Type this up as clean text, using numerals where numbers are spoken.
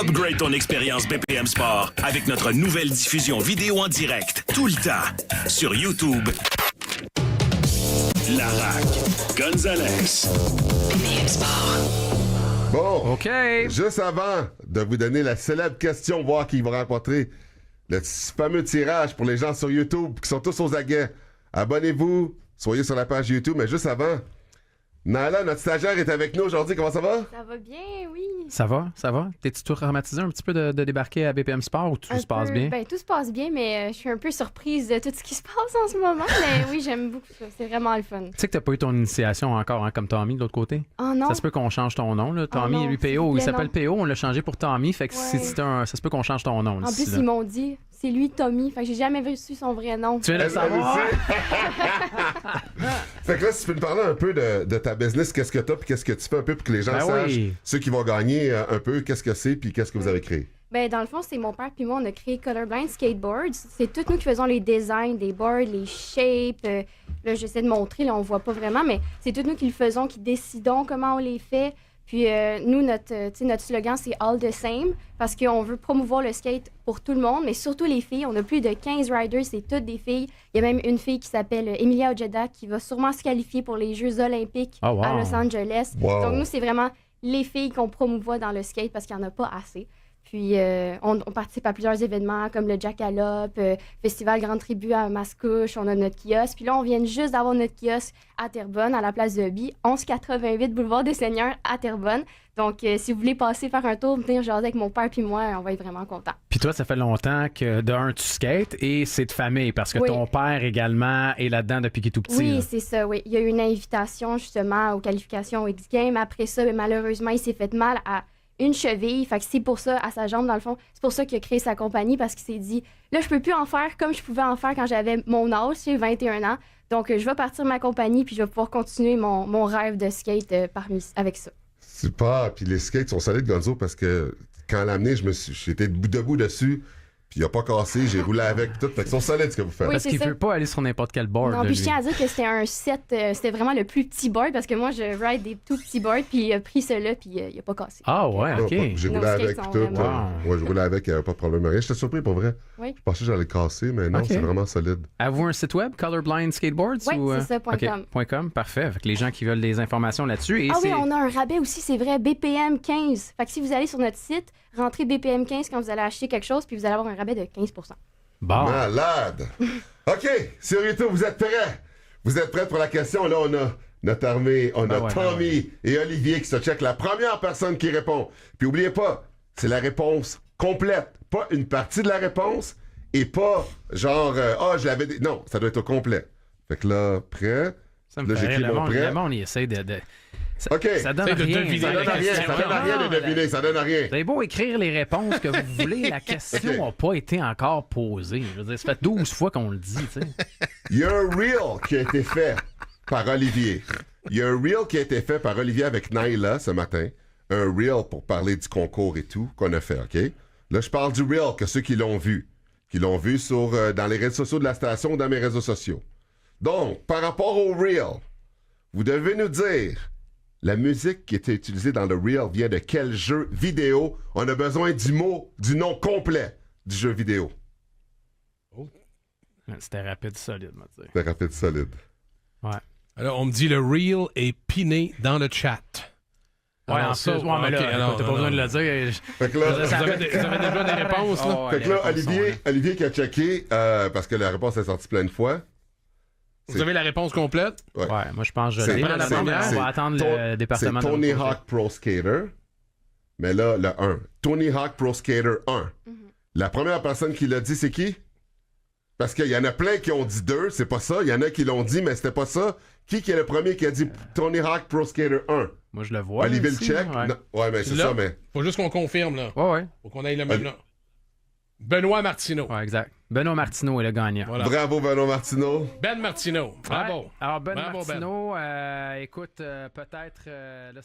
Upgrade ton expérience BPM Sport avec notre nouvelle diffusion vidéo en direct, tout le temps, sur YouTube. Larac, Gonzalez. BPM Sport. Bon, OK. Juste avant de vous donner la célèbre question, voir qui va rencontrer le fameux tirage pour les gens sur YouTube qui sont tous aux aguets. Abonnez-vous, soyez sur la page YouTube, mais juste avant, Nala, notre stagiaire, est avec nous aujourd'hui. Comment ça va? Ça va bien, oui. Ça va? T'es-tu traumatisé un petit peu de débarquer à BPM Sport ou tout se passe bien? Ben, tout se passe bien, mais je suis un peu surprise de tout ce qui se passe en ce moment. Mais oui, j'aime beaucoup ça. C'est vraiment le fun. Tu sais que t'as pas eu ton initiation encore, hein, comme Tommy de l'autre côté? Oh non? Ça se peut qu'on change ton nom, là. Tommy, non, lui, s'il PO. vous Il plaît, s'appelle non. PO, on l'a changé pour Tommy. Fait que Ouais. ça se peut qu'on change ton nom. En d'ici plus, là. ils m'ont dit, c'est lui, Tommy. Fait que j'ai jamais reçu son vrai nom. Tu viens de le savoir? Fait que là, si tu peux nous parler un peu de ta business, qu'est-ce que t'as, puis qu'est-ce que tu fais un peu pour que les gens Ben sachent, oui. ceux qui vont gagner un peu, qu'est-ce que c'est, puis qu'est-ce que vous avez créé. Ben, dans le fond, c'est mon père puis moi, on a créé Colorblind Skateboards. C'est tous nous qui faisons les designs des boards, les shapes. Là, j'essaie de montrer, là, on voit pas vraiment, mais c'est tous nous qui le faisons, qui décidons comment on les fait. Puis nous, notre slogan, c'est All the Same, parce qu'on veut promouvoir le skate pour tout le monde, mais surtout les filles. On a plus de 15 riders, c'est toutes des filles. Il y a même une fille qui s'appelle Emilia Ojeda qui va sûrement se qualifier pour les Jeux olympiques Oh, wow. à Los Angeles. Wow. Donc nous, c'est vraiment les filles qu'on promouvoit dans le skate parce qu'il n'y en a pas assez. Puis on participe à plusieurs événements comme le Jackalope, Festival Grande Tribu à Mascouche, on a notre kiosque. Puis là, on vient juste d'avoir notre kiosque à Terrebonne, à la place de Bi, 1188 Boulevard des Seigneurs à Terrebonne. Donc, si vous voulez passer faire un tour, venir jaser avec mon père puis moi, on va être vraiment contents. Puis toi, ça fait longtemps que d'un, tu skates et c'est de famille parce que Oui. ton père également est là-dedans depuis qu'il est tout petit. Oui, là. c'est ça, oui. Il y a eu une invitation justement aux qualifications au X-Games. Après ça, ben, malheureusement, il s'est fait mal à une cheville. Fait que c'est pour ça, à sa jambe, dans le fond, c'est pour ça qu'il a créé sa compagnie parce qu'il s'est dit, là, je peux plus en faire comme je pouvais en faire quand j'avais mon âge, j'ai 21 ans. Donc, je vais partir ma compagnie puis je vais pouvoir continuer mon rêve de skate avec ça. Super, puis les skates sont solides, Gonzo, parce que quand elle l'a amené, j'étais debout dessus, puis il a pas cassé, j'ai roulé avec, puis tout. Fait qu'ils sont solides, ce que vous faites. Oui, Parce c'est qu'il ça. veut pas aller sur n'importe quel board. Non, là, puis je lui. tiens à dire que c'était un set, c'était vraiment le plus petit board parce que moi, je ride des tout petits boards, puis il a pris cela, puis il a pas cassé. Ah ouais, Non, OK. J'ai Nos roulé skates avec, sont puis tout. vraiment- Ouais, j'ai roulé avec, il n'y avait pas de problème. Rien. J'étais surpris, pour vrai. Oui. Je pensais que j'allais le casser, mais non, Ok. c'est vraiment solide. Avez-vous un site web, Colorblind Skateboards? Oui, ou, c'est ça, OK, .com. .com, parfait. Fait que les gens qui veulent des informations là-dessus. Et Ah c'est... oui, on a un rabais aussi, c'est vrai, BPM 15. Fait que si vous allez sur notre site, rentrez BPM 15 quand vous allez acheter quelque chose, puis vous allez avoir un rabais de 15 Bon. Malade! OK, sur YouTube, vous êtes prêts? Vous êtes prêts pour la question? Là, on a notre armée, on a ouais, Tommy et Olivier qui se check la première personne qui répond. Puis oubliez pas, c'est la réponse complète, pas une partie de la réponse et pas genre, je l'avais dit. Non, ça doit être au complet. Fait que là, prêt? Ça me Là, fait j'écris rire. mon prêt. Le monde, il essaie de... Ça, OK. ça donne Essaye de rien. deviner Ça donne la rien, question. ça donne rien de deviner, ça donne rien. Vous avez beau écrire les réponses que vous voulez, la question n'a pas été encore posée. Je veux dire, ça fait 12 fois qu'on le dit, tu sais. Il y a un reel qui a été fait par Olivier. Il y a un reel qui a été fait par Olivier avec Naila ce matin. Un reel pour parler du concours et tout qu'on a fait, OK? Là, je parle du reel que ceux qui l'ont vu. Qui l'ont vu sur, dans les réseaux sociaux de la station ou dans mes réseaux sociaux. Donc, par rapport au reel, vous devez nous dire la musique qui était utilisée dans le reel vient de quel jeu vidéo? On a besoin du nom complet du jeu vidéo. C'était rapide, solide, moi, tu sais. C'est rapide, solide. Ouais. Alors, on me dit le reel est piné dans le chat. Ouais, Alors, en ça, plus, ouais, mais là, ok, écoute, alors, t'as pas besoin de le dire. Fait que là, Vous avez déjà des réponses, là? Oh, ouais, fait que les là, réponses sont là. Olivier qui a checké, parce que la réponse est sortie plein de fois. Vous avez la réponse complète? Ouais. Ouais, moi, je pense que je C'est- l'ai. prends la première. On va attendre le département C'est de Tony l'autre côté. Hawk Pro Skater. Mais là, le 1. Tony Hawk Pro Skater 1. La première personne qui l'a dit, c'est qui? Parce qu'il y en a plein qui ont dit 2, c'est pas ça. Il y en a qui l'ont dit, mais c'était pas ça. Qui est le premier qui a dit Tony Hawk Pro Skater 1? Moi, je le vois. Olivier le ici, check? Ouais, Non. Ouais, mais c'est Là. ça, mais... Faut juste qu'on confirme, là. ouais. Faut qu'on aille le même là. Benoît Martineau. Ouais, exact. Benoît Martineau est le gagnant. Voilà. Bravo, Benoît Martineau. Ben Martineau. Bravo. Ouais. Alors, Ben Bravo, Ben. Martineau, écoute, peut-être... là,